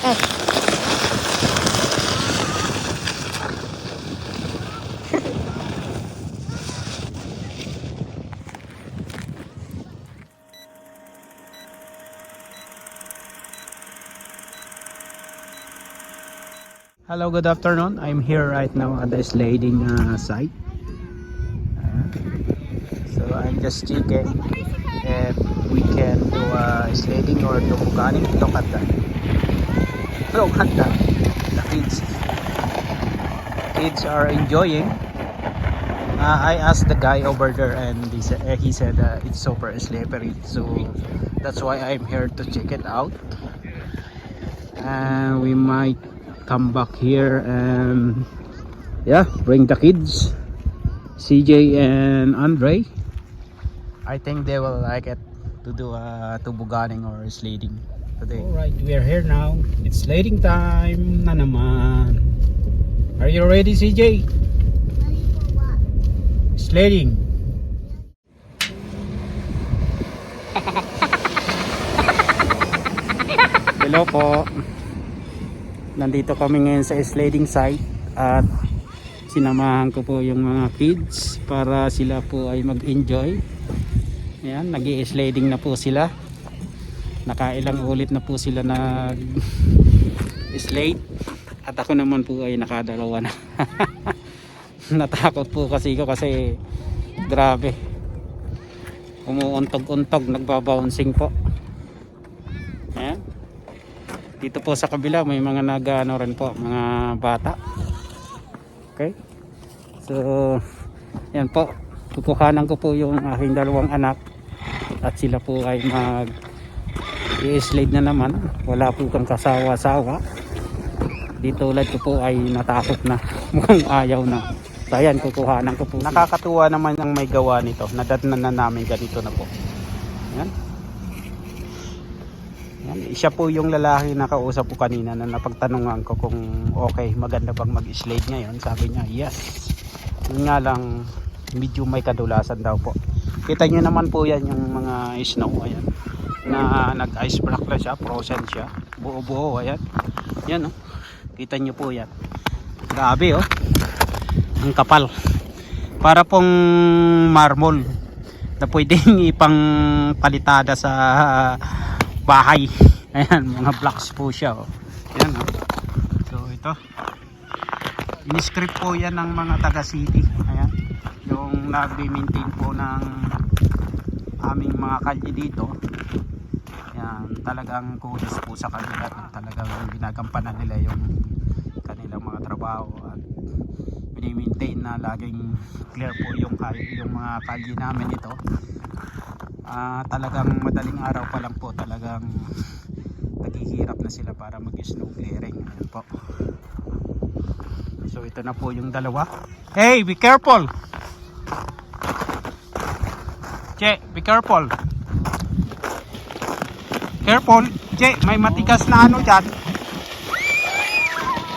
Hello, good afternoon. I'm here right now at the sliding site. So I'm just checking if we can do sliding or tobogganing. Look at that. Look at that. The kids are enjoying. I asked the guy over there and he said it's super slippery. So that's why I'm here to check it out. And we might come back here and bring the kids, CJ and Andre. I think they will like it to do tobogganing or sliding today. Alright, we are here now. It's sliding time na naman. Are you ready, CJ? Ready for what? Sliding. Hello po. Nandito kami ngayon sa sliding site at sinamahan ko po yung mga kids para sila po ay mag-enjoy. Ayan, nag-i-sliding na po sila. Nakailang ulit na po sila nag-slide at ako naman po ay nakadalawa na. Natakot po kasi grabe, umuuntog-untog, nagbabouncing po. Ayan. Dito po sa kabila may mga nag-ano rin po, mga bata. Okay. So, yan po. Kukuhanan ko po yung aking dalawang anak at sila po ay i-slide na naman. Wala po kang kasawa-sawa. Dito ulit ko po ay natakot na. Mukhang ayaw na. So, ayan, kukuhanan ko po. Nakakatuwa naman ang may gawa nito. Nadatnan na namin ganito na po. Yan. Siya po yung lalaki na kausap ko kanina na napagtanungan ko kung okay, maganda bang mag-slide ngayon. Sabi niya yes. Yun nga lang, medyo may kadulasan daw po. Kita nyo naman po yan yung mga snow, ayan, na nag-ice block lang siya, frozen siya, buo-buo, ayan. Yan, oh. Kita nyo po yan. Grabe, oh. Ang kapal. Para pong marmol na pwedeng ipang palitada sa bahay. Ayan, mga blocks po siya, oh. Ayan, oh. So ito, in-script po yan ng mga taga city. Ayan, yung nag-maintain po ng aming mga kalye dito. Ayan, talagang kudos po sa kanila. Talagang ginagampanan nila yung kanilang mga trabaho at mini-maintain na laging clear po yung mga kalye namin ito. Talagang madaling araw pa lang po talagang naghihirap na sila para mag-snow clearing. Ayan po. So ito na po yung dalawa. Hey, be careful! Che, be careful! Careful! Che, may matigas na ano dyan.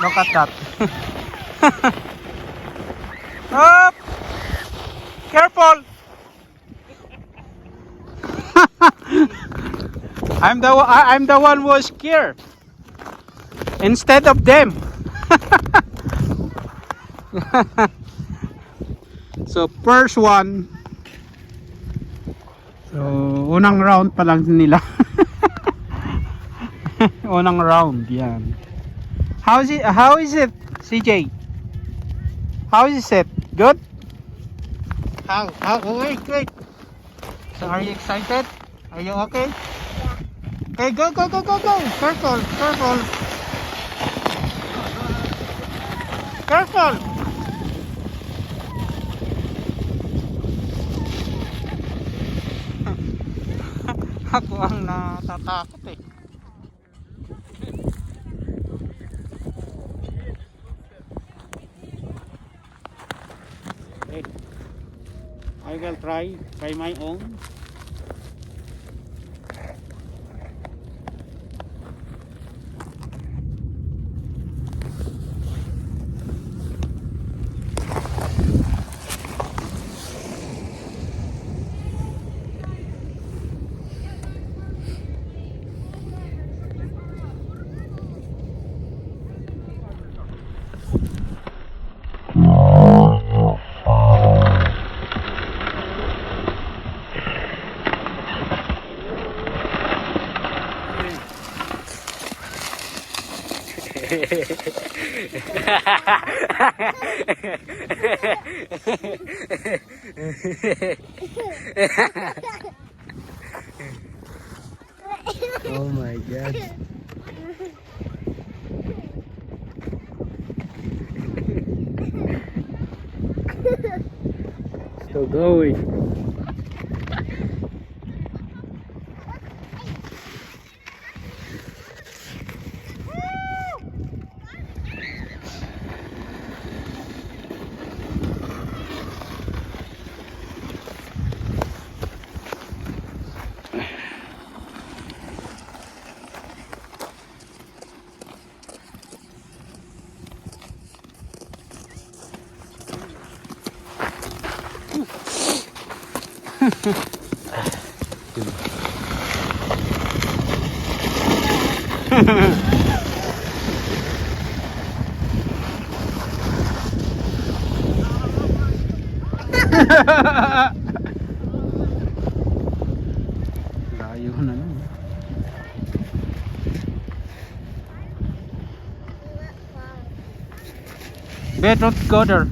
Look at that. Up! Careful! I'm the one who was scared instead of them. So first one. So unang round pa lang nila. Unang round, yan. How is it, CJ? How is it? Good? How wait. So are you excited? Are you okay? Okay, go. Careful. Ako ang natatakot eh. Okay. I will try my own. Oh my God. Still going. Layo na nun. Bedrock go there.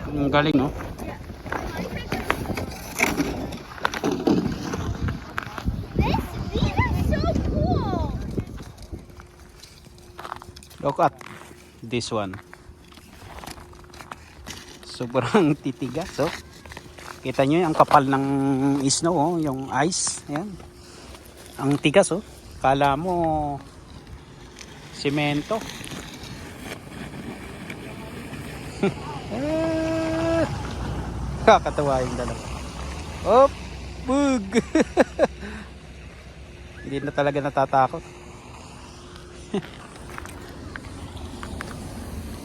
Ang galing, no? These are so cool. Look at this one. Sobrang titigas, oh. Kita nyo yung kapal ng snow, oh, yung ice. Ayan. Ang tigas, oh. Kala mo semento. Kakatawa yung dalawa. Oh, bug. Hindi na talaga natatakot.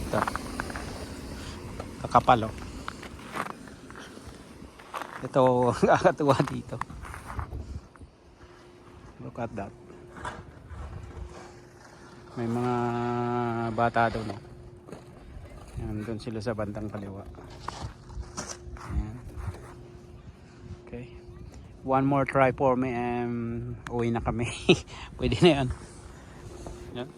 Ito. Kakapal, oh. Ito, kakatuwa dito. Look at that. May mga bata doon, no? Yan, doon sila sa bandang kaliwa. Ayan. Okay. One more try for me and uwi na kami. Pwede na yan. Yan.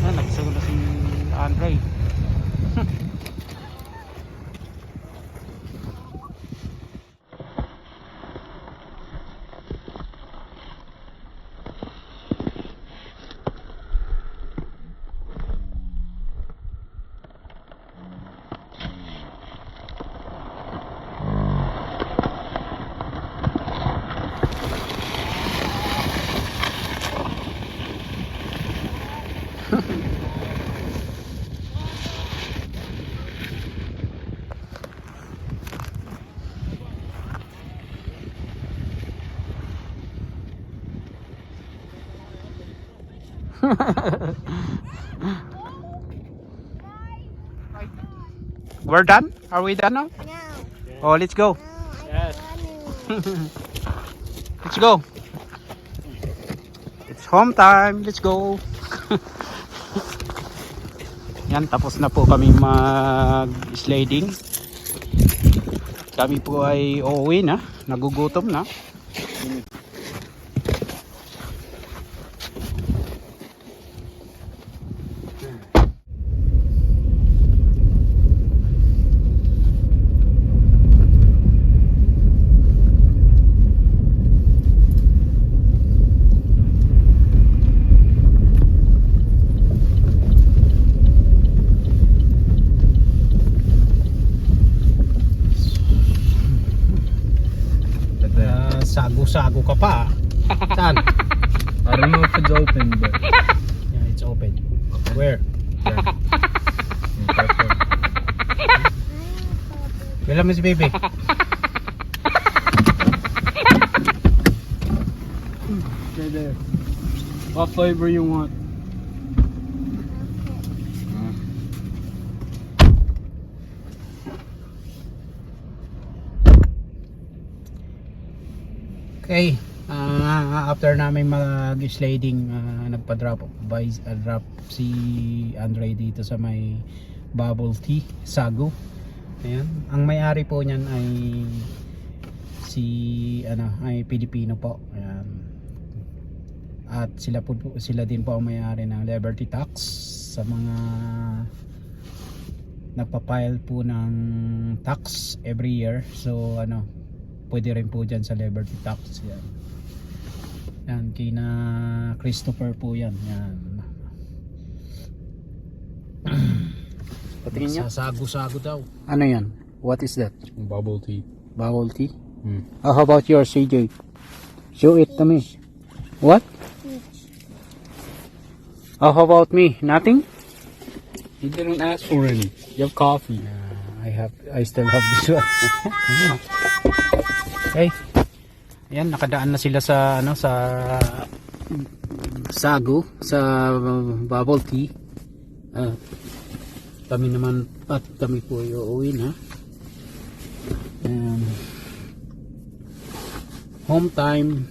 Yan, nagsagot na si Andre. We're done? Are we done now? No. Oh, let's go. Yes. Let's go. It's home time. Let's go. Yan, tapos na po kami mag-sliding. Kami po ay uuwi na. Nagugutom na. Sago-sago ka pa. Saan? I don't know if it's open, but Yeah, it's open. Where? Bilang mo si baby. right there. What flavor you want? Okay. After namin mag-sliding, nagpa-drop drop si Andre dito sa may bubble tea, Sagu. Ayan. Ang may-ari po niyan ay ay Pilipino po. Ayan. At sila din po ang may-ari ng Liberty Tax sa mga nagpa-file po ng tax every year. So pwede rin po dyan sa Liberty Tax. Yan. Yan, kina Christopher po yan. Yan. Patingin niya. Sasago-sago daw. Ano yan? What is that? Bubble tea. Bubble tea? Oh, how about yours, CJ? Show it to me. What? Oh, how about me? Nothing? You didn't ask for any. You have coffee. I still have this one. Okay. Ayan, nakadaan na sila sa sa Sagu, sa bubble tea. Kami naman at kami po ay uuwi na. Home time.